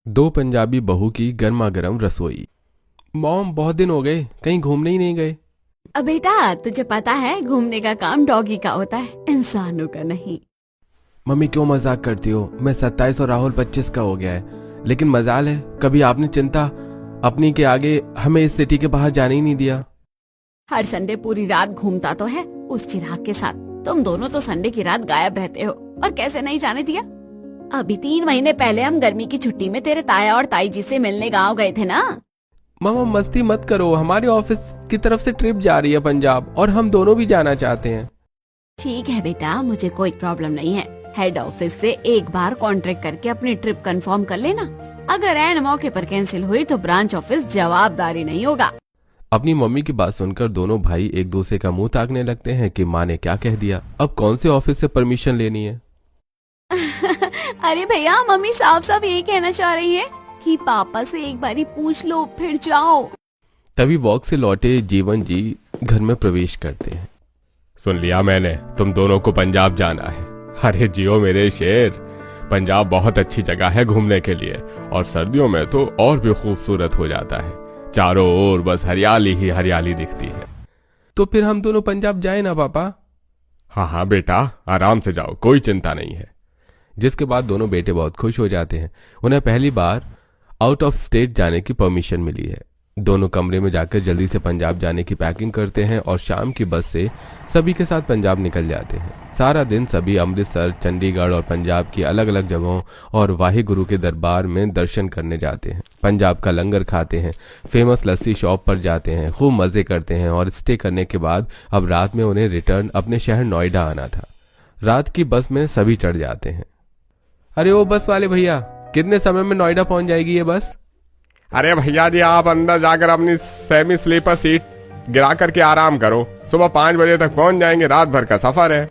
दो पंजाबी बहू की गर्मा गर्म रसोई। मॉम, बहुत दिन हो गए, कहीं घूमने ही नहीं गए। अब बेटा, तुझे पता है घूमने का काम डॉगी का होता है, इंसानों का नहीं। मम्मी क्यों मजाक करती हो? मैं 27 और राहुल 25 का हो गया है। लेकिन मजाल है, कभी आपने चिंता अपनी के आगे हमें इस सिटी के बाहर जाने ही नहीं दिया। हर संडे पूरी रात घूमता तो है उस चिराग के साथ। तुम दोनों तो संडे की रात गायब रहते हो, और कैसे नहीं जाने दिया। अभी 3 महीने पहले हम गर्मी की छुट्टी में तेरे ताया और ताई जी से मिलने गाँव गए थे ना। मामा मस्ती मत करो, हमारे ऑफिस की तरफ से ट्रिप जा रही है पंजाब, और हम दोनों भी जाना चाहते हैं। ठीक है बेटा, मुझे कोई प्रॉब्लम नहीं है। हेड ऑफिस से एक बार कॉन्ट्रैक्ट करके अपनी ट्रिप कंफर्म कर लेना। अगर ऐन मौके पर कैंसिल हुई तो ब्रांच ऑफिस जवाबदारी नहीं होगा। अपनी मम्मी की बात सुनकर दोनों भाई एक दूसरे का मुंह ताकने लगते हैं कि माँ ने क्या कह दिया। अब कौन से ऑफिस से परमिशन लेनी है? अरे भैया, मम्मी साफ साफ यही कहना चाह रही है कि पापा से एक बारी पूछ लो फिर जाओ। तभी वॉक से लौटे जीवन जी घर में प्रवेश करते हैं। सुन लिया मैंने, तुम दोनों को पंजाब जाना है। अरे जियो मेरे शेर, पंजाब बहुत अच्छी जगह है घूमने के लिए, और सर्दियों में तो और भी खूबसूरत हो जाता है। चारों ओर बस हरियाली ही हरियाली दिखती है। तो फिर हम दोनों पंजाब जाए ना पापा? हाँ हाँ बेटा, आराम से जाओ, कोई चिंता नहीं है। जिसके बाद दोनों बेटे बहुत खुश हो जाते हैं। उन्हें पहली बार आउट ऑफ स्टेट जाने की परमिशन मिली है। दोनों कमरे में जाकर जल्दी से पंजाब जाने की पैकिंग करते हैं और शाम की बस से सभी के साथ पंजाब निकल जाते हैं। सारा दिन सभी अमृतसर, चंडीगढ़ और पंजाब की अलग अलग जगहों और वाहे गुरु के दरबार में दर्शन करने जाते हैं। पंजाब का लंगर खाते हैं, फेमस लस्सी शॉप पर जाते हैं, खूब मजे करते हैं, और स्टे करने के बाद अब रात में उन्हें रिटर्न अपने शहर नोएडा आना था। रात की बस में सभी चढ़ जाते हैं। अरे ओ बस वाले भैया, कितने समय में नोएडा पहुंच जाएगी ये बस? अरे भैया जी, आप अंदर जाकर अपनी सेमी स्लीपर सीट गिरा करके आराम करो। सुबह 5 बजे तक पहुंच जाएंगे, रात भर का सफर है।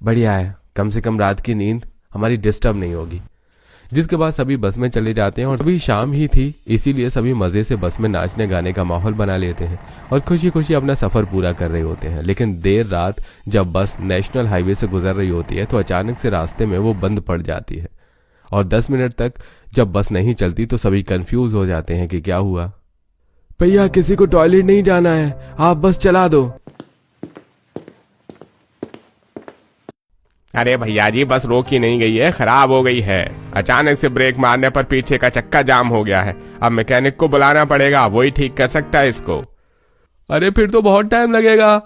बढ़िया है, कम से कम रात की नींद हमारी डिस्टर्ब नहीं होगी। जिसके बाद सभी बस में चले जाते हैं, और अभी शाम ही थी, इसीलिए सभी मजे से बस में नाचने गाने का माहौल बना लेते हैं और खुशी खुशी अपना सफर पूरा कर रहे होते हैं। लेकिन देर रात जब बस नेशनल हाईवे से गुजर रही होती है तो अचानक से रास्ते में वो बंद पड़ जाती है, और 10 मिनट तक जब बस नहीं चलती तो सभी कंफ्यूज हो जाते हैं कि क्या हुआ। भैया, किसी को टॉयलेट नहीं जाना है, आप बस चला दो। अरे भैया जी, बस रोकी नहीं गई है, खराब हो गई है। अचानक से ब्रेक मारने पर पीछे का चक्का जाम हो गया है। अब मैकेनिक को बुलाना पड़ेगा, वही ठीक कर सकता है इसको। अरे फिर तो बहुत टाइम लगेगा।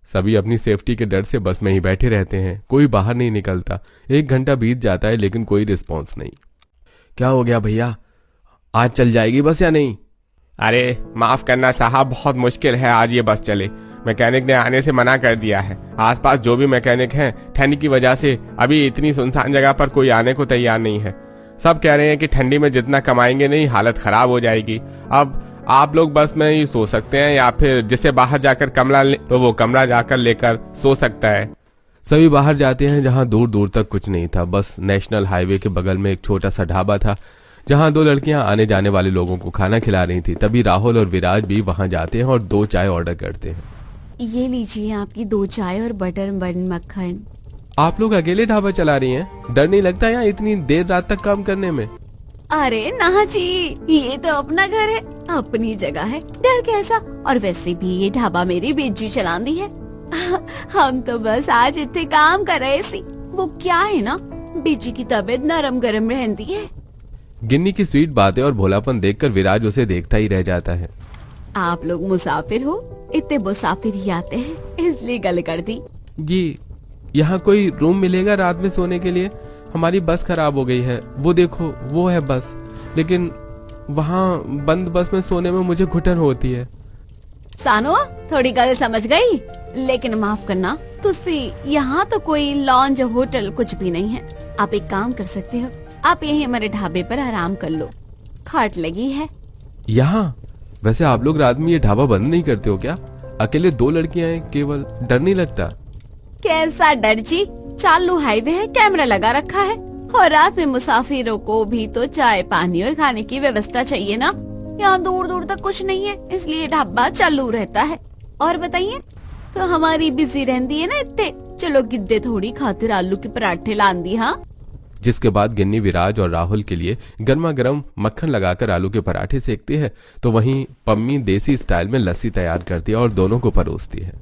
सभी अपनी सेफ्टी के डर से बस में ही बैठे रहते हैं, कोई बाहर नहीं निकलता। 1 घंटा बीत जाता है लेकिन कोई रिस्पॉन्स नहीं। क्या हो गया भैया, आज चल जाएगी बस या नहीं? अरे माफ करना साहब, बहुत मुश्किल है आज ये बस चले। मैकेनिक ने आने से मना कर दिया है। आसपास जो भी मैकेनिक हैं, ठंड की वजह से अभी इतनी सुनसान जगह पर कोई आने को तैयार नहीं है। सब कह रहे हैं कि ठंडी में जितना कमाएंगे नहीं, हालत खराब हो जाएगी। अब आप लोग बस में ही सो सकते हैं, या फिर जिसे बाहर जाकर कमरा ले तो वो कमरा जाकर लेकर सो सकता है। सभी बाहर जाते हैं, जहां दूर दूर तक कुछ नहीं था। बस नेशनल हाईवे के बगल में एक छोटा सा ढाबा था, जहां 2 लड़कियां आने जाने वाले लोगों को खाना खिला रही थी। तभी राहुल और विराज भी वहां जाते हैं और 2 चाय ऑर्डर करते हैं। ये लीजिए आपकी 2 चाय और बटर बन मक्खन। आप लोग अकेले ढाबा चला रही हैं? डर नहीं लगता यहाँ इतनी देर रात तक काम करने में? अरे ना जी, ये तो अपना घर है, अपनी जगह है, डर कैसा। और वैसे भी ये ढाबा मेरी बीजी चलांदी है। हम तो बस आज इतने काम कर रहे सी। वो क्या है ना, बीजी की तबीयत नरम गरम रहती है। गिन्नी की स्वीट बातें और भोलापन देखकर विराज उसे देखता ही रह जाता है। आप लोग मुसाफिर हो, इतने मुसाफिर ही आते हैं, इसलिए गल कर दी। जी, यहाँ कोई रूम मिलेगा रात में सोने के लिए? हमारी बस खराब हो गई है, वो देखो वो है बस, लेकिन वहाँ बंद बस में सोने में मुझे घुटन होती है। सानो, थोड़ी गल समझ गई, लेकिन माफ करना, तुसी यहाँ तो कोई लॉन्ज होटल कुछ भी नहीं है। आप एक काम कर सकते हो, आप यहीं हमारे ढाबे पर आराम कर लो, खाट लगी है। यहाँ? वैसे आप लोग रात में ये ढाबा बंद नहीं करते हो क्या? अकेले 2 लड़कियां हैं केवल, डर नहीं लगता? कैसा डर जी, चालू हाईवे है, कैमरा लगा रखा है, और रात में मुसाफिरों को भी तो चाय पानी और खाने की व्यवस्था चाहिए ना। यहाँ दूर दूर तक कुछ नहीं है, इसलिए ढाबा चालू रहता है। और बताइए, तो हमारी बिजी रहती है ना इतने। चलो गिद्दे थोड़ी खातिर आलू के पराठे लांदी। हाँ जिसके बाद गिन्नी विराज और राहुल के लिए गर्मा गर्म मक्खन लगाकर आलू के पराठे सेकती है, तो वहीं पम्मी देसी स्टाइल में लस्सी तैयार करती है और दोनों को परोसती है।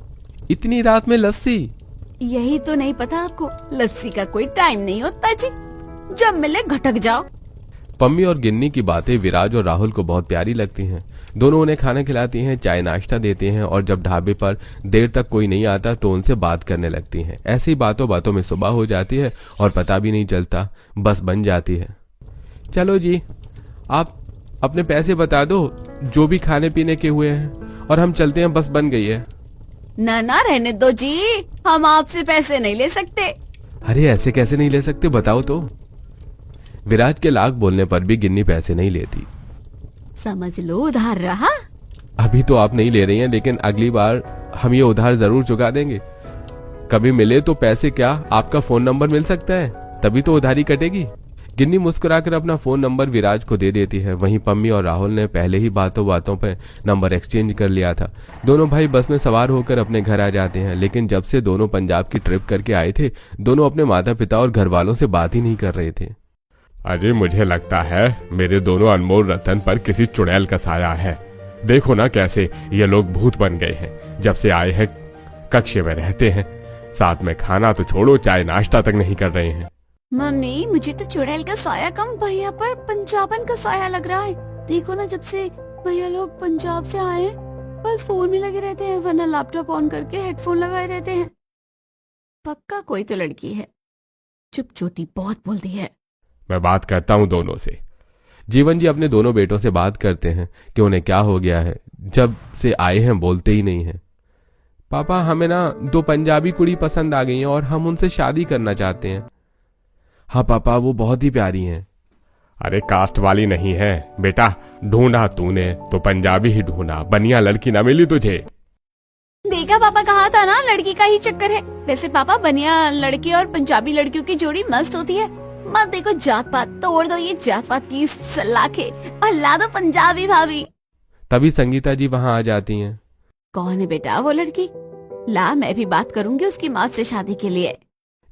इतनी रात में लस्सी? यही तो नहीं पता आपको, लस्सी का कोई टाइम नहीं होता जी, जब मिले घटक जाओ। पम्मी और गिन्नी की बातें विराज और राहुल को बहुत प्यारी लगती हैं। दोनों उन्हें खाना खिलाती हैं, चाय नाश्ता देते हैं और जब ढाबे पर देर तक कोई नहीं आता तो उनसे बात करने लगती हैं। ऐसे ही बातों बातों में सुबह हो जाती है और पता भी नहीं चलता, बस बन जाती है। चलो जी, आप अपने पैसे बता दो जो भी खाने पीने के हुए हैं और हम चलते हैं, बस बन गई है। ना ना रहने दो जी, हम आपसे पैसे नहीं ले सकते। अरे ऐसे कैसे नहीं ले सकते, बताओ तो। विराज के लाख बोलने पर भी गिन्नी पैसे नहीं लेती। समझ लो उधार रहा। अभी तो आप नहीं ले रही हैं, लेकिन अगली बार हम ये उधार जरूर चुका देंगे। कभी मिले तो पैसे क्या, आपका फोन नंबर मिल सकता है, तभी तो उधारी कटेगी। गिन्नी मुस्कुराकर अपना फोन नंबर विराज को दे देती है। वहीं पम्मी और राहुल ने पहले ही बातों बातों पे नंबर एक्सचेंज कर लिया था। दोनों भाई बस में सवार होकर अपने घर आ जाते हैं, लेकिन जब से दोनों पंजाब की ट्रिप करके आए थे, दोनों अपने माता पिता और घर वालों से बात ही नहीं कर रहे थे। अरे मुझे लगता है मेरे दोनों अनमोल रतन पर किसी चुड़ैल का साया है। देखो ना कैसे ये लोग भूत बन गए हैं। जब से आए हैं कक्षे में रहते हैं, साथ में खाना तो छोड़ो, चाय नाश्ता तक नहीं कर रहे हैं। मम्मी, मुझे तो चुड़ैल का साया कम, भैया पर पंजाबन का साया लग रहा है। देखो ना, जब से भैया लोग पंजाब से आए हैं बस फोन में लगे रहते हैं, वरना लैपटॉप ऑन करके हेडफोन लगाए रहते हैं। पक्का कोई तो लड़की है, चुप चोटी बहुत बोलती है। मैं बात करता हूँ दोनों से। जीवन जी अपने दोनों बेटों से बात करते हैं कि उन्हें क्या हो गया है, जब से आए हैं बोलते ही नहीं हैं। पापा, हमें ना 2 पंजाबी कुड़ी पसंद आ गई हैं और हम उनसे शादी करना चाहते हैं। हाँ पापा, वो बहुत ही प्यारी हैं। अरे कास्ट वाली नहीं है बेटा, ढूंढा तूने तो पंजाबी ही ढूंढा, बनिया लड़की ना मिली तुझे। देखा पापा, कहा था ना लड़की का ही चक्कर है। वैसे पापा, बनिया लड़के और पंजाबी लड़कियों की जोड़ी मस्त होती है। मत देखो जात पात, तोड़ दो ये जात पात की सलाखे और ला दो पंजाबी भाभी। तभी संगीता जी वहां आ जाती हैं। कौन है बेटा वो लड़की? ला, मैं भी बात करूंगी उसकी माँ से शादी के लिए।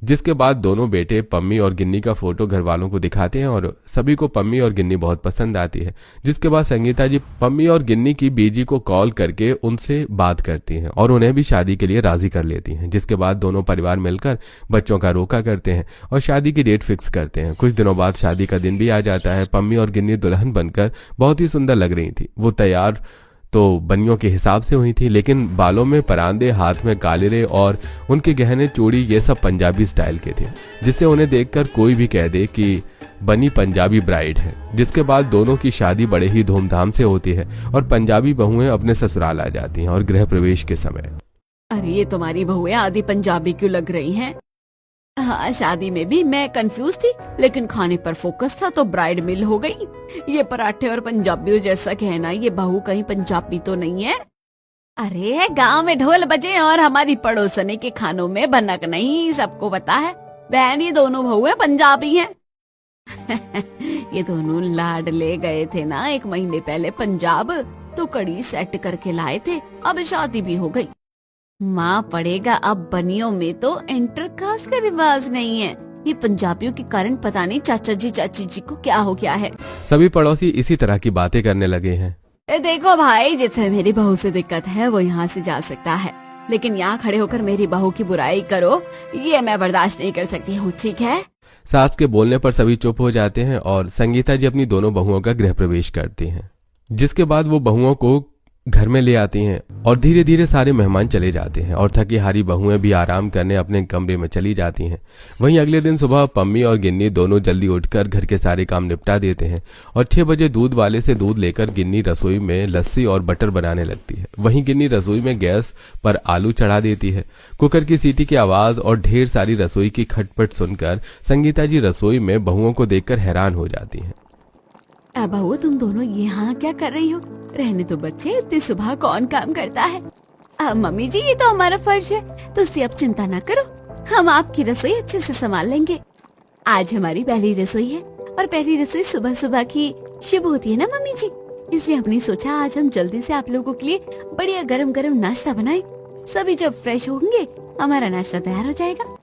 जिसके बाद दोनों बेटे पम्मी और गिन्नी का फोटो घर वालों को दिखाते हैं और सभी को पम्मी और गिन्नी बहुत पसंद आती है। जिसके बाद संगीता जी पम्मी और गिन्नी की बीजी को कॉल करके उनसे बात करती हैं और उन्हें भी शादी के लिए राजी कर लेती हैं। जिसके बाद दोनों परिवार मिलकर बच्चों का रोका करते हैं और शादी की डेट फिक्स करते हैं। कुछ दिनों बाद शादी का दिन भी आ जाता है। पम्मी और गिन्नी दुल्हन बनकर बहुत ही सुंदर लग रही थी। वो तैयार तो बनियों के हिसाब से हुई थी, लेकिन बालों में परांदे, हाथ में कालिरे और उनके गहने चूड़ी ये सब पंजाबी स्टाइल के थे, जिससे उन्हें देखकर कोई भी कह दे कि बनी पंजाबी ब्राइड है। जिसके बाद दोनों की शादी बड़े ही धूमधाम से होती है और पंजाबी बहुएं अपने ससुराल आ जाती हैं। और गृह प्रवेश के समय, अरे ये तुम्हारी बहुएं आधी पंजाबी क्यों लग रही हैं? हाँ, शादी में भी मैं कंफ्यूज थी, लेकिन खाने पर फोकस था तो ब्राइड मिल हो गई। ये पराठे और पंजाबियों जैसा कहना, ये बहू कहीं पंजाबी तो नहीं है? अरे गांव में ढोल बजे और हमारी पड़ोसने के खानों में भनक नहीं, सबको पता है बहन ये दोनों बहुएं पंजाबी हैं। ये दोनों लाड ले गए थे ना 1 महीने पहले पंजाब, तो कड़ी सेट करके लाए थे, अब शादी भी हो गई। माँ पड़ेगा अब बनियों में तो इंटरकास्ट का रिवाज नहीं है। ये पंजाबियों के कारण पता नहीं चाचा जी चाची जी को क्या हो गया है। सभी पड़ोसी इसी तरह की बातें करने लगे हैं। देखो भाई, जिसे मेरी बहू से दिक्कत है वो यहाँ से जा सकता है, लेकिन यहाँ खड़े होकर मेरी बहू की बुराई करो, ये मैं बर्दाश्त नहीं कर सकती हूँ, ठीक है? सास के बोलने पर सभी चुप हो जाते हैं और संगीता जी अपनी दोनों बहुओं का गृह प्रवेश करती हैं। जिसके बाद वो बहुओं को घर में ले आती हैं और धीरे धीरे सारे मेहमान चले जाते हैं और थकी हारी बहुएं भी आराम करने अपने कमरे में चली जाती हैं। वहीं अगले दिन सुबह पम्मी और गिन्नी दोनों जल्दी उठकर घर के सारे काम निपटा देते हैं और 6 बजे दूध वाले से दूध लेकर गिन्नी रसोई में लस्सी और बटर बनाने लगती है। वहीं गिन्नी रसोई में गैस पर आलू चढ़ा देती है। कुकर की सीटी की आवाज और ढेर सारी रसोई की खटपट सुनकर संगीता जी रसोई में बहुओं को देखकर हैरान हो जाती हैं। बहू, तुम दोनों यहाँ क्या कर रही हो? रहने तो बच्चे, इतनी सुबह कौन काम करता है? मम्मी जी, ये तो हमारा फर्ज है, तो इससे अब चिंता ना करो, हम आपकी रसोई अच्छे से संभाल लेंगे। आज हमारी पहली रसोई है और पहली रसोई सुबह सुबह की शुभ होती है ना मम्मी जी, इसलिए हमने सोचा आज हम जल्दी से आप लोगों के लिए बढ़िया गरम गरम नाश्ता बनाएं। सभी जब फ्रेश होंगे हमारा नाश्ता तैयार हो जाएगा।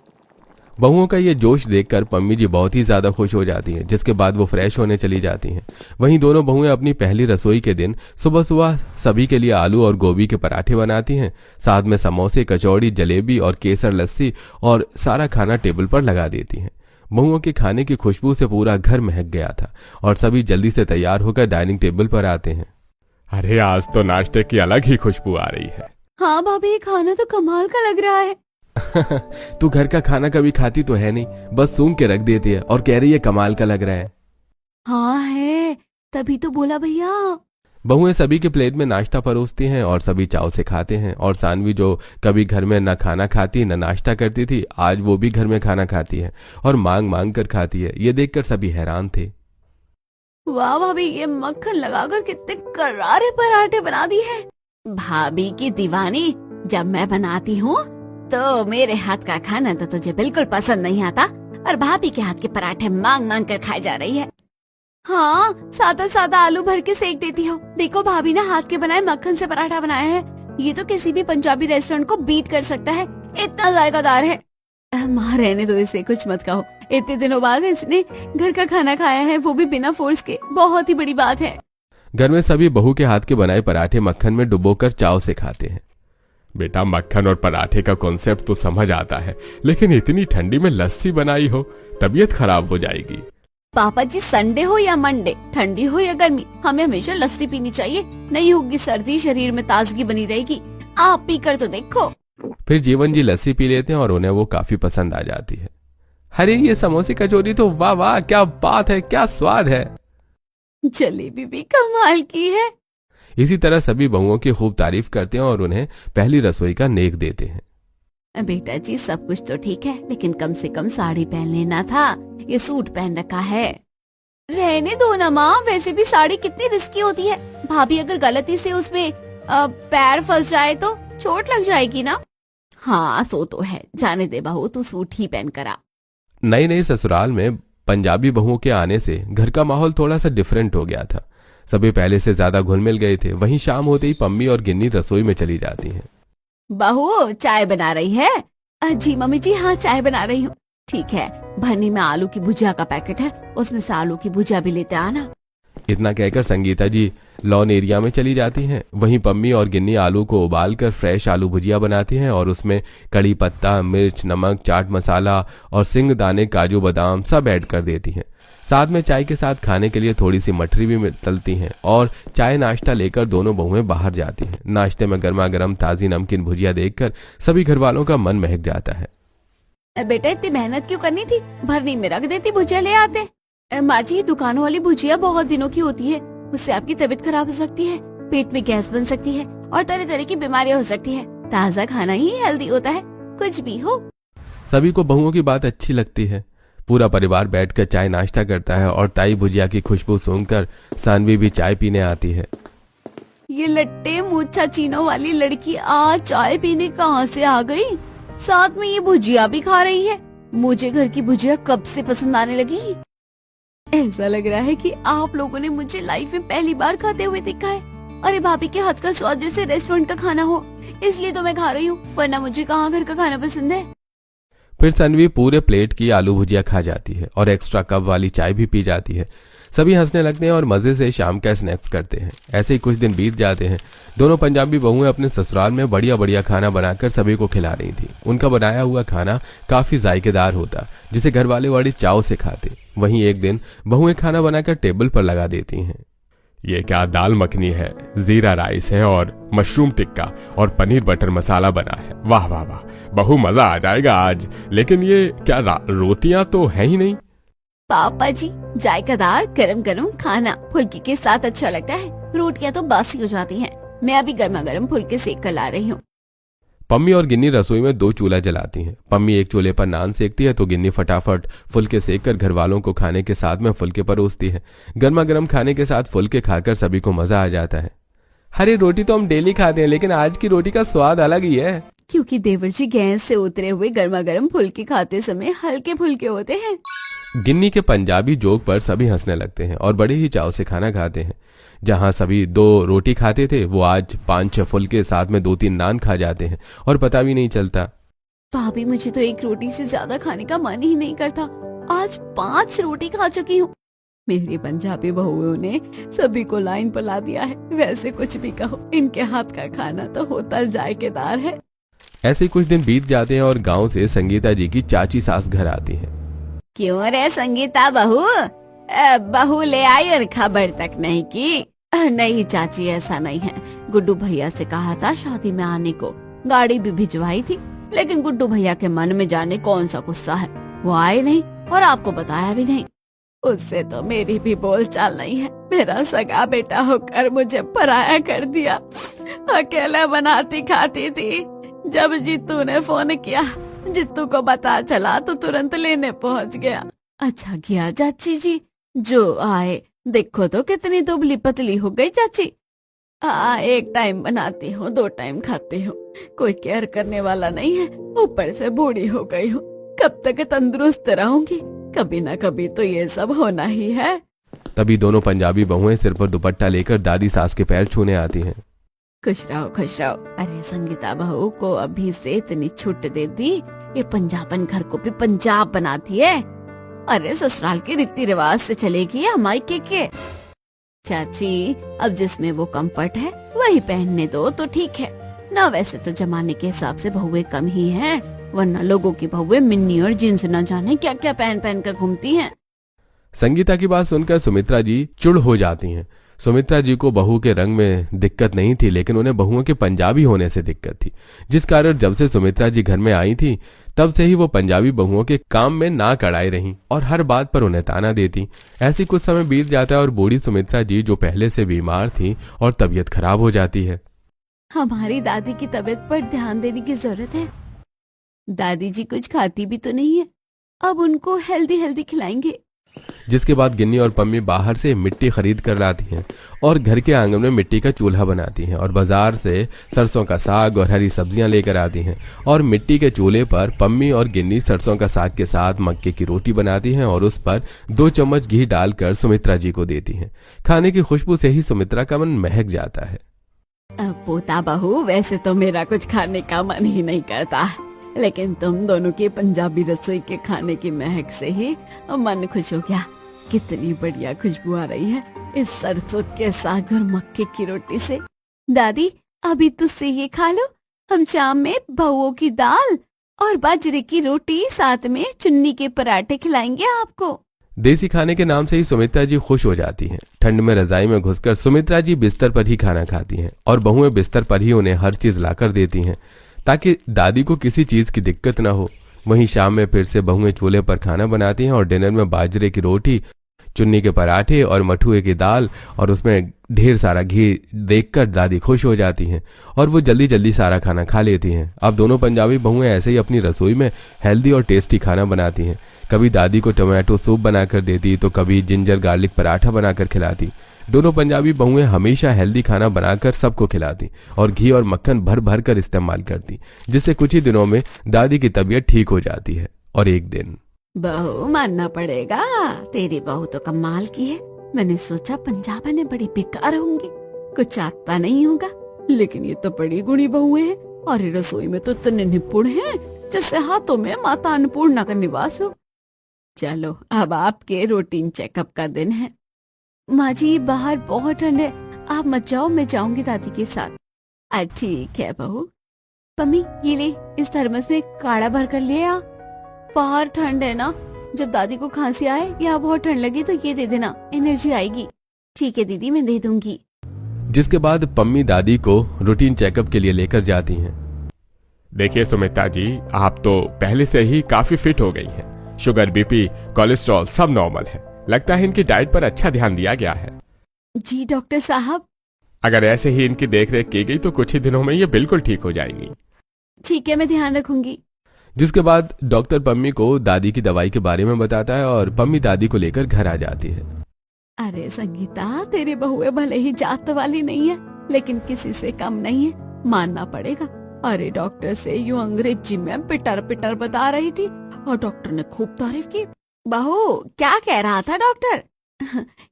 बहुओं का ये जोश देखकर पम्मी जी बहुत ही ज्यादा खुश हो जाती हैं, जिसके बाद वो फ्रेश होने चली जाती हैं। वहीं दोनों बहुएं अपनी पहली रसोई के दिन सुबह सुबह सभी के लिए आलू और गोभी के पराठे बनाती हैं। साथ में समोसे, कचौड़ी, जलेबी और केसर लस्सी और सारा खाना टेबल पर लगा देती हैं। बहुओं के खाने की खुशबू से पूरा घर महक गया था और सभी जल्दी से तैयार होकर डाइनिंग टेबल पर आते हैं। अरे आज तो नाश्ते की अलग ही खुशबू आ रही है। हाँ भाभी, ये खाना तो कमाल का लग रहा है। तू घर का खाना कभी खाती तो है नहीं, बस सूंघ के रख देती है और कह रही है कमाल का लग रहा है। हाँ है, तभी तो बोला भैया। बहुएं सभी के प्लेट में नाश्ता परोसती हैं और सभी चाव से खाते हैं। और सानवी, जो कभी घर में न खाना खाती न नाश्ता करती थी, आज वो भी घर में खाना खाती है और मांग मांग कर खाती है। ये देखकर सभी हैरान थे। वाह भाभी, ये मक्खन लगाकर कितने करारे पराठे बना दिए हैं। भाभी की दीवानी, जब मैं बनाती हूँ तो मेरे हाथ का खाना तो तुझे बिल्कुल पसंद नहीं आता और भाभी के हाथ के पराठे मांग मांग कर खाए जा रही है। हाँ, सादा सादा आलू भर के सेक देती हो। देखो भाभी ने हाथ के बनाए मक्खन से पराठा बनाया है। ये तो किसी भी पंजाबी रेस्टोरेंट को बीट कर सकता है, इतना जायकादार है। माँ रहने दो इसे, कुछ मत कहो। इतने दिनों बाद इसने घर का खाना खाया है, वो भी बिना फोर्स के, बहुत ही बड़ी बात है। घर में सभी बहू के हाथ के बनाए पराठे मक्खन में डुबोकर चाव से खाते हैं। बेटा, मक्खन और पराठे का कॉन्सेप्ट तो समझ आता है, लेकिन इतनी ठंडी में लस्सी बनाई हो, तबीयत खराब हो जाएगी। पापा जी, संडे हो या मंडे, ठंडी हो या गर्मी, हमें हमेशा लस्सी पीनी चाहिए। नहीं होगी सर्दी, शरीर में ताजगी बनी रहेगी। आप पी कर तो देखो। फिर जीवन जी लस्सी पी लेते हैं और उन्हें वो काफी पसंद आ जाती है। अरे ये समोसे कचौरी तो वाह वाह, क्या बात है, क्या स्वाद है। जलेबी भी कमाल की है। इसी तरह सभी बहुओं की खूब तारीफ करते हैं और उन्हें पहली रसोई का नेक देते हैं। बेटा जी, सब कुछ तो ठीक है, लेकिन कम से कम साड़ी पहन लेना था। ये सूट पहन रखा है। रहने दो ना माँ, वैसे भी साड़ी कितनी रिस्की होती है। भाभी अगर गलती से उसमें पैर फंस जाए तो चोट लग जाएगी ना। हाँ सो तो है, जाने दे बहू, तू सूट ही पहन कर आ। नई नई ससुराल में पंजाबी बहुओं के आने से घर का माहौल थोड़ा सा डिफरेंट हो गया था। सभी पहले से ज्यादा घुल मिल गए थे। वहीं शाम होते ही पम्मी और गिन्नी रसोई में चली जाती हैं। बहू, चाय बना रही है? जी मम्मी जी, हाँ चाय बना रही हूँ। ठीक है, भरनी में आलू की भुजिया का पैकेट है, उसमें से आलू की भुजिया भी लेते आना। इतना कहकर संगीता जी लॉन एरिया में चली जाती हैं। वहीं पम्मी और गिन्नी आलू को उबालकर फ्रेश आलू भुजिया बनाती हैं और उसमें कड़ी पत्ता, मिर्च, नमक, चाट मसाला और सिंग दाने, काजू बादाम सब ऐड कर देती हैं। साथ में चाय के साथ खाने के लिए थोड़ी सी मठरी भी तलती हैं और चाय नाश्ता लेकर दोनों बहुएं बाहर जाती हैं। नाश्ते में गर्मा गर्म ताजी नमकीन भुजिया देखकर सभी घर वालों का मन महक जाता है। बेटा, इतनी मेहनत क्यों करनी थी, भरनी में रख देती, भुजिया ले आते। माँ जी, दुकानों वाली भुजिया बहुत दिनों की होती है, उससे आपकी तबीयत खराब हो सकती है, पेट में गैस बन सकती है और तरह तरह की बीमारियां हो सकती है। ताजा खाना ही हेल्दी होता है, कुछ भी हो। सभी को बहुओं की बात अच्छी लगती है। पूरा परिवार बैठकर चाय नाश्ता करता है और ताई भुजिया की खुशबू सूंघकर सानवी भी चाय पीने आती है। ये लट्टे मूछा चीनों वाली लड़की आज चाय पीने कहाँ से आ गई? साथ में ये भुजिया भी खा रही है। मुझे घर की भुजिया कब से पसंद आने लगी। ऐसा लग रहा है कि आप लोगों ने मुझे लाइफ में पहली बार खाते हुए देखा है। अरे भाभी के हाथ का स्वाद जैसे रेस्टोरेंट का खाना हो, इसलिए तो मैं खा रही हूँ, वरना मुझे कहाँ घर का खाना पसंद है। फिर सनवी पूरे प्लेट की आलू भुजिया खा जाती है और एक्स्ट्रा कप वाली चाय भी पी जाती है। सभी हंसने लगते हैं और मजे से शाम का स्नैक्स करते हैं। ऐसे ही कुछ दिन बीत जाते हैं। दोनों पंजाबी बहुएं अपने ससुराल में बढ़िया बढ़िया खाना बनाकर सभी को खिला रही थी। उनका बनाया हुआ खाना काफी जायकेदार होता, जिसे घर वाले बड़ी चाव से खाते। वहीं एक दिन बहुएं खाना बनाकर टेबल पर लगा देती हैं। ये क्या दाल मखनी है, जीरा राइस है और मशरूम टिक्का और पनीर बटर मसाला बना है। वाह वाह वाह, बहु मजा आ जाएगा आज। लेकिन ये क्या रोटियां तो है ही नहीं। पापा जी, जायकादार गरम गरम खाना फुल्की के साथ अच्छा लगता है, रोटियां तो बासी हो जाती हैं। मैं अभी गर्मा गर्म फुल्के सेक कर ला रही हूँ। पम्मी और गिन्नी रसोई में 2 चूल्हा जलाती हैं। पम्मी एक चूल्हे पर नान सेकती है तो गिन्नी फटाफट फुल्के सेक कर घर वालों को खाने के साथ में फुल्के परोसती है। गर्मा गर्म खाने के साथ फुल्के खाकर सभी को मजा आ जाता है। अरे रोटी तो हम डेली खाते हैं, लेकिन आज की रोटी का स्वाद अलग ही है, क्योंकि देवर जी गैस से उतरे हुए गर्मा गर्म फुल्के खाते समय हल्के फुल्के होते हैं। गिन्नी के पंजाबी जोक पर सभी हंसने लगते हैं और बड़े ही चाव से खाना खाते हैं। जहां सभी 2 रोटी खाते थे, वो आज 5-6 फुल्के साथ में 2-3 नान खा जाते हैं और पता भी नहीं चलता। भाभी मुझे तो एक रोटी से ज्यादा खाने का मन ही नहीं करता। आज 5 रोटी खा चुकी हूँ। मेरी पंजाबी बहुओं ने सभी को लाइन पर ला दिया है। वैसे कुछ भी कहो, इनके हाथ का खाना तो होटल जायकेदार है। ऐसे ही कुछ दिन बीत जाते हैं और गांव से संगीता जी की चाची सास घर आती हैं। क्यों रे संगीता बहू, बहू ले आई और खबर तक नहीं की? नहीं चाची, ऐसा नहीं है। गुड्डू भैया से कहा था शादी में आने को, गाड़ी भी भिजवाई थी, लेकिन गुड्डू भैया के मन में जाने कौन सा गुस्सा है, वो आए नहीं और आपको बताया भी नहीं। उससे तो मेरी भी बोलचाल नहीं है। मेरा सगा बेटा होकर मुझे पराया कर दिया। अकेले बनाती खाती थी। जब जीतू ने फोन किया, जीतू को पता चला तो तुरंत लेने पहुंच गया। अच्छा किया चाची जी जो आए। देखो तो कितनी दुबली पतली हो गई चाची। एक टाइम बनाती हूँ, 2 टाइम खाती हूँ, कोई केयर करने वाला नहीं है। ऊपर से बूढ़ी हो गई हूँ। कब तक तंदुरुस्त रहूंगी? कभी ना कभी तो ये सब होना ही है। तभी दोनों पंजाबी बहुएं सिर पर दुपट्टा लेकर दादी सास के पैर छूने आती हैं। खुश रहो खुश रहो। अरे संगीता बहू को अभी से इतनी छूट दे दी, ये पंजाबन घर को भी पंजाब बनाती है। अरे ससुराल के रीति रिवाज से चलेगी या मायके के? चाची अब जिसमें वो कंफर्ट है वही पहनने दो तो ठीक है ना। वैसे तो जमाने के हिसाब से बहुएं कम ही हैं, वरना लोगों की बहुएं मिन्नी और जींस न जाने क्या क्या पहन पहन कर घूमती हैं। संगीता की बात सुनकर सुमित्रा जी चिढ़ हो जाती हैं। सुमित्रा जी को बहू के रंग में दिक्कत नहीं थी, लेकिन उन्हें बहुओं के पंजाबी होने से दिक्कत थी, जिस कारण जब से सुमित्रा जी घर में आई थी तब से ही वो पंजाबी बहुओं के काम में नाक अड़ाई रही और हर बात पर उन्हें ताना देती। ऐसी कुछ समय बीत जाता है और बूढ़ी सुमित्रा जी जो पहले से बीमार थी और तबीयत खराब हो जाती है। हमारी दादी की तबीयत पर ध्यान देने की जरूरत है। दादी जी कुछ खाती भी तो नहीं है, अब उनको हेल्दी हेल्दी खिलाएंगे। जिसके बाद गिन्नी और पम्मी बाहर से मिट्टी खरीद कर लाती हैं और घर के आंगन में मिट्टी का चूल्हा बनाती हैं और बाजार से सरसों का साग और हरी सब्जियां लेकर आती हैं और मिट्टी के चूल्हे पर पम्मी और गिन्नी सरसों का साग के साथ मक्के की रोटी बनाती हैं और उस पर 2 चम्मच घी डालकर सुमित्रा जी को देती हैं। खाने की खुशबू से ही सुमित्रा का मन महक जाता है। पोता बहू, वैसे तो मेरा कुछ खाने का मन ही नहीं करता, लेकिन तुम दोनों के पंजाबी रसोई के खाने की महक से ही मन खुश हो गया। कितनी बढ़िया खुशबू आ रही है इस सरसों के साग और मक्के की रोटी से। दादी अभी तुझसे ये खा लो, हम शाम में बहुओं की दाल और बाजरे की रोटी साथ में चुन्नी के पराठे खिलाएंगे आपको। देसी खाने के नाम से ही सुमित्रा जी खुश हो जाती हैं। ठंड में रजाई में घुसकर सुमित्रा जी बिस्तर पर ही खाना खाती हैं और बहुएं बिस्तर पर ही उन्हें हर चीज लाकर देती हैं ताकि दादी को किसी चीज की दिक्कत ना हो। वहीं शाम में फिर से बहुएं चूल्हे पर खाना बनाती हैं और डिनर में बाजरे की रोटी, चुन्नी के पराठे और मठुए की दाल और उसमें ढेर सारा घी देखकर दादी खुश हो जाती हैं और वो जल्दी जल्दी सारा खाना खा लेती हैं। अब दोनों पंजाबी बहुएं ऐसे ही अपनी रसोई में हेल्दी और टेस्टी खाना बनाती हैं। कभी दादी को टोमेटो सूप बनाकर देती तो कभी जिंजर गार्लिक पराठा बनाकर खिलाती। दोनों पंजाबी बहुएं हमेशा हेल्दी खाना बनाकर सबको खिलाती और घी और मक्खन भर भर कर इस्तेमाल करती, जिससे कुछ ही दिनों में दादी की तबीयत ठीक हो जाती है। और एक दिन बहू मानना पड़ेगा, तेरी बहू तो कमाल की है। मैंने सोचा पंजाब ने बड़ी बेकार होंगी, कुछ आता नहीं होगा, लेकिन ये तो बड़ी गुणी बहुएं हैं और रसोई में तो इतने निपुण हैं जैसे हाथों में माता अन्नपूर्णा का निवास हो। चलो अब आपके रूटीन चेकअप का दिन है। माँ जी बाहर बहुत ठंड है, आप मत जाओ, मैं जाऊंगी दादी के साथ। ठीक है बहू। पम्मी ये ले, इस थर्मस में काढ़ा भर कर ले आ। बाहर ठंड है ना, जब दादी को खांसी आए या बहुत ठंड लगी तो ये दे देना, एनर्जी आएगी। ठीक है दीदी, मैं दे दूंगी। जिसके बाद पम्मी दादी को रूटीन चेकअप के लिए लेकर जाती हैं। देखिए सुमित्रा जी, आप तो पहले से ही काफी फिट हो गई हैं। शुगर, बीपी, कोलेस्ट्रॉल सब नॉर्मल है। लगता है इनकी डाइट पर अच्छा ध्यान दिया गया है। जी डॉक्टर साहब। अगर ऐसे ही इनकी देखरेख की गई तो कुछ ही दिनों में ये बिल्कुल ठीक हो जाएंगी। ठीक है, मैं ध्यान रखूंगी। जिसके बाद डॉक्टर पम्मी को दादी की दवाई के बारे में बताता है और पम्मी दादी को लेकर घर आ जाती है। अरे संगीता, तेरी बहुएं भले ही जात वाली नहीं है, लेकिन किसी से कम नहीं है, मानना पड़ेगा। अरे डॉक्टर से यूं अंग्रेजी में पिटर पिटर बता रही थी और डॉक्टर ने खूब तारीफ की। बहू क्या कह रहा था डॉक्टर?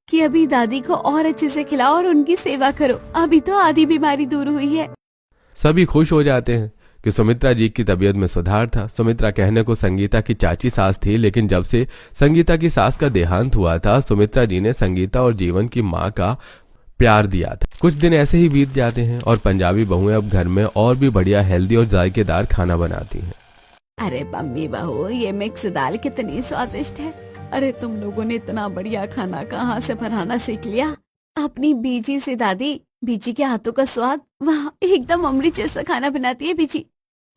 कि अभी दादी को और अच्छे से खिलाओ और उनकी सेवा करो, अभी तो आधी बीमारी दूर हुई है। सभी खुश हो जाते हैं कि सुमित्रा जी की तबीयत में सुधार था। सुमित्रा कहने को संगीता की चाची सास थी, लेकिन जब से संगीता की सास का देहांत हुआ था, सुमित्रा जी ने संगीता और जीवन की माँ का प्यार दिया था। कुछ दिन ऐसे ही बीत जाते हैं और पंजाबी बहुएं अब घर में और भी बढ़िया हेल्दी और जायकेदार खाना बनाती हैं। अरे मम्मी बहू, ये मिक्स दाल कितनी स्वादिष्ट है। अरे तुम लोगों ने इतना बढ़िया खाना कहाँ से बनाना सीख लिया? अपनी बीजी से दादी। बीजी के हाथों का स्वाद, वाह, एकदम अमृत जैसा खाना बनाती है बीजी।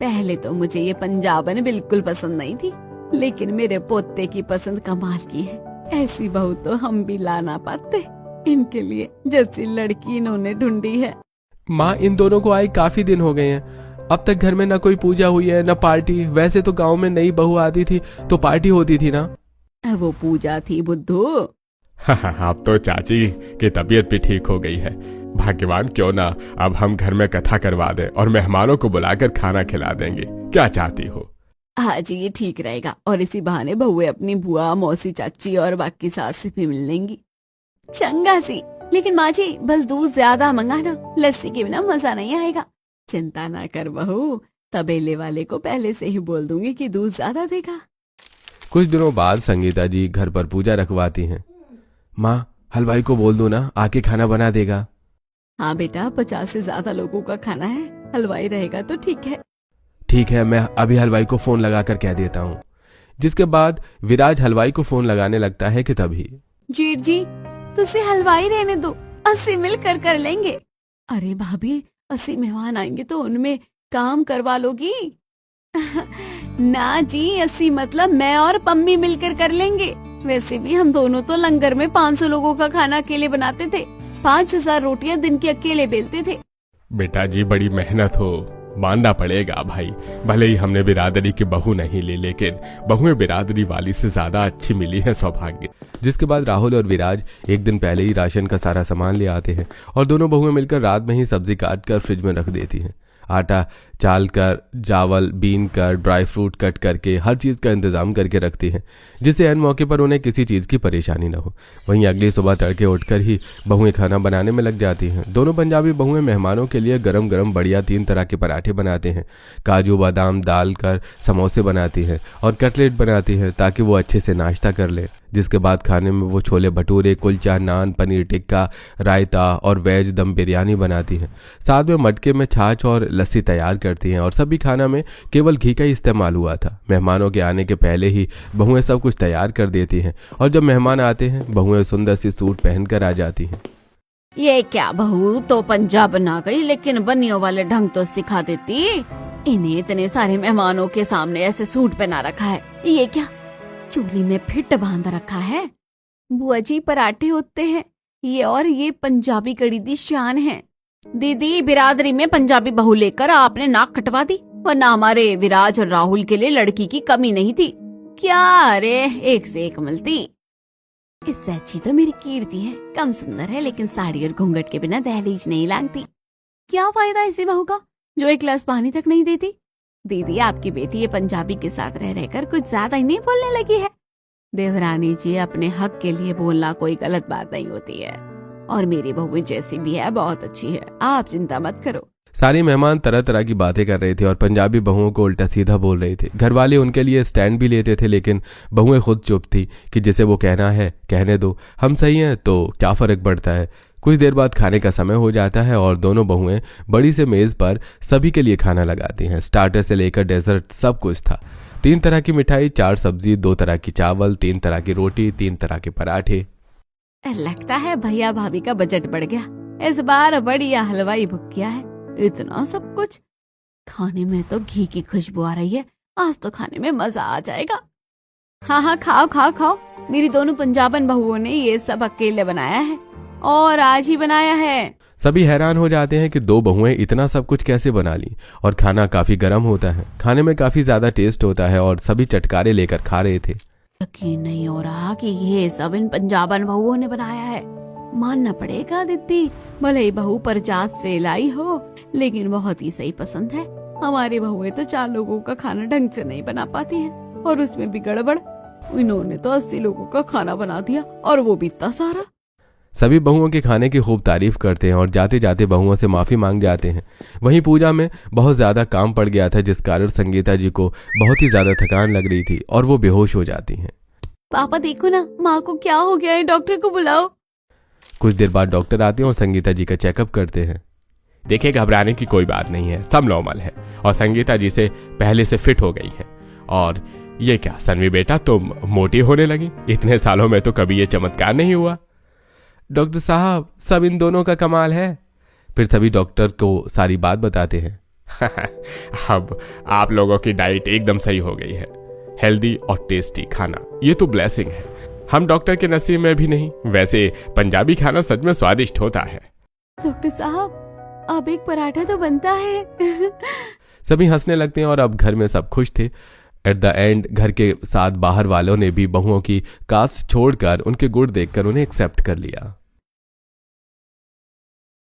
पहले तो मुझे ये पंजाबन बिल्कुल पसंद नहीं थी, लेकिन मेरे पोते की पसंद कमाल की है। ऐसी बहू तो हम भी ला ना पाते। इनके लिए जैसी लड़की इन्होंने ढूंढी है। माँ, इन दोनों को आए काफी दिन हो गए हैं। अब तक घर में न कोई पूजा हुई है न पार्टी। वैसे तो गांव में नई बहू आती थी तो पार्टी होती थी ना। वो पूजा थी बुद्धू। अब तो चाची की तबीयत भी ठीक हो गई है। भाग्यवान, क्यों ना अब हम घर में कथा करवा दें और मेहमानों को बुलाकर खाना खिला देंगे। क्या चाहती हो? हाँ जी, ये ठीक रहेगा। और इसी बहाने बहुएं अपनी बुआ, मौसी, चाची और बाकी सास से भी मिल लेंगी। चंगा सी। लेकिन माँ जी, बस दूध ज्यादा मंगाना, लस्सी के बिना मजा नहीं आएगा। चिंता ना कर बहू, तबेले वाले को पहले से ही बोल दूंगी कि दूध ज्यादा देगा। कुछ दिनों बाद संगीता जी घर पर पूजा रखवाती हैं। माँ, हलवाई को बोल दो ना, आके खाना बना देगा। हाँ बेटा, 50 से ज्यादा लोगों का खाना है, हलवाई रहेगा तो ठीक है। ठीक है, मैं अभी हलवाई को फोन लगाकर कह देता हूँ। जिसके बाद विराज हलवाई को फोन लगाने लगता है कि तभी जीठ जी, तुझे हलवाई रहने दो, 80 मिलकर कर लेंगे। अरे भाभी, 80 मेहमान आएंगे तो उनमें काम करवा लोगी? ना जी, 80 मतलब मैं और पम्मी मिलकर कर लेंगे। वैसे भी हम दोनों तो लंगर में 500 लोगों का खाना अकेले बनाते थे। 5000 रोटियां दिन की अकेले बेलते थे। बेटा जी, बड़ी मेहनत हो, मानना पड़ेगा भाई। भले ही हमने बिरादरी की बहू नहीं ली, लेकिन बहुएं बिरादरी वाली से ज्यादा अच्छी मिली है, सौभाग्य। जिसके बाद राहुल और विराज एक दिन पहले ही राशन का सारा सामान ले आते हैं और दोनों बहुएं मिलकर रात में ही सब्जी काट कर फ्रिज में रख देती हैं। आटा चाल कर, चावल बीन कर, ड्राई फ्रूट कट करके हर चीज़ का इंतजाम करके रखती हैं, जिससे ऐन मौके पर उन्हें किसी चीज़ की परेशानी न हो। वहीं अगली सुबह तड़के उठकर ही बहुएं खाना बनाने में लग जाती हैं। दोनों पंजाबी बहुएं मेहमानों के लिए गरम गरम बढ़िया 3 तरह के पराठे बनाते हैं, काजू बादाम डाल कर समोसे बनाती हैं और कटलेट बनाती हैं ताकि वो अच्छे से नाश्ता कर लें। जिसके बाद खाने में वो छोले भटूरे, कुलचा, नान, पनीर टिक्का, रायता और वेज दम बिरयानी बनाती हैं। साथ में मटके में छाछ और लस्सी तैयार करती हैं और सभी खाना में केवल घी का इस्तेमाल हुआ था। मेहमानों के आने के पहले ही बहुएं सब कुछ तैयार कर देती हैं और जब मेहमान आते हैं बहुएं सुंदर सी सूट पहनकर आ जाती हैं। ये क्या बहू, तो पंजाब बना गई, लेकिन बनियों वाले ढंग तो सिखा देती। इन्हें इतने सारे मेहमानों के सामने ऐसे सूट पहना रखा है। ये क्या, चोली में फिट बांध रखा है? बुआ जी, पराठे होते हैं ये, और ये पंजाबी कड़ी दी शान है। दीदी, बिरादरी में पंजाबी बहू लेकर आपने नाक कटवा दी, वरना हमारे विराज और राहुल के लिए लड़की की कमी नहीं थी क्या? अरे एक से एक मिलती। इससे अच्छी तो मेरी कीर्ति है, कम सुंदर है लेकिन साड़ी और घूंघट के बिना दहलीज नहीं लांगती। क्या फायदा इसी बहू का जो एक गिलास पानी तक नहीं देती? दीदी, आपकी बेटी ये पंजाबी के साथ रह रहकर कुछ ज्यादा ही नहीं बोलने लगी है। देवरानी जी, अपने हक के लिए बोलना कोई गलत बात नहीं होती है, और मेरी बहू जैसी भी है बहुत अच्छी है, आप चिंता मत करो। सारे मेहमान तरह तरह की बातें कर रहे थे और पंजाबी बहुओं को उल्टा सीधा बोल रहे थे। घर वाले उनके लिए स्टैंड भी लेते थे, लेकिन बहुएं खुद चुप थी कि जिसे वो कहना है कहने दो, हम सही हैं तो क्या फर्क पड़ता है। कुछ देर बाद खाने का समय हो जाता है और दोनों बहुएं बड़ी से मेज पर सभी के लिए खाना लगाती हैं। स्टार्टर से लेकर डेजर्ट सब कुछ था। 3 तरह की मिठाई, 4 सब्जी, 2 तरह की चावल, 3 तरह की रोटी, 3 तरह के पराठे। लगता है भैया भाभी का बजट बढ़ गया, इस बार बढ़िया हलवाई बुक किया है। इतना सब कुछ खाने में तो घी की खुशबू आ रही है, आज तो खाने में मजा आ जाएगा। हाँ हाँ, खाओ खाओ खाओ। मेरी दोनों पंजाबन बहुओं ने ये सब अकेले बनाया है, और आज ही बनाया है। सभी हैरान हो जाते हैं कि 2 बहुएं इतना सब कुछ कैसे बना ली, और खाना काफी गर्म होता है, खाने में काफी ज्यादा टेस्ट होता है और सभी चटकारे लेकर खा रहे थे। यकीन नहीं हो रहा कि ये सब इन पंजाबन बहुओं ने बनाया है। मानना पड़ेगा दीदी, भले ही बहू परजात से लाई हो, लेकिन बहुत ही सही पसंद है। हमारी बहुएं तो 4 लोगों का खाना ढंग से नहीं बना पाती हैं, और उसमें भी गड़बड़। इन्होंने तो 80 लोगों का खाना बना दिया, और वो भी इतना सारा। सभी बहुओं के खाने की खूब तारीफ करते हैं और जाते जाते बहुओं से माफ़ी मांग जाते हैं। वहीं पूजा में बहुत ज़्यादा काम पड़ गया था, जिस कारण संगीता जी को बहुत ही ज़्यादा थकान लग रही थी और वो बेहोश हो जाती हैं। पापा देखो ना, माँ को क्या हो गया है, डॉक्टर को बुलाओ। कुछ देर बाद डॉक्टर आते हैं और संगीता जी का चेकअप करते हैं। देखिए, घबराने की कोई बात नहीं है, सब नॉर्मल है और संगीता जी से पहले से फिट हो गई है। और ये क्या सन्वी बेटा, तुम मोटी होने लगी? इतने सालों में तो कभी ये चमत्कार नहीं हुआ। डॉक्टर साहब, सब इन दोनों का कमाल है। फिर सभी डॉक्टर को सारी बात बताते हैं। अब आप लोगों की डाइट एकदम सही हो गई है, हेल्दी और टेस्टी खाना, ये तो ब्लेसिंग है। हम डॉक्टर के नसीब में भी नहीं। वैसे पंजाबी खाना सच में स्वादिष्ट होता है। डॉक्टर साहब, अब एक पराठा तो बनता है। सभी हंसने लगते हैं और अब घर में सब खुश थे। एट द एंड घर के साथ बाहर वालों ने भी बहुओं की कास्ट छोड़कर उनके गुण देखकर उन्हें एक्सेप्ट कर लिया।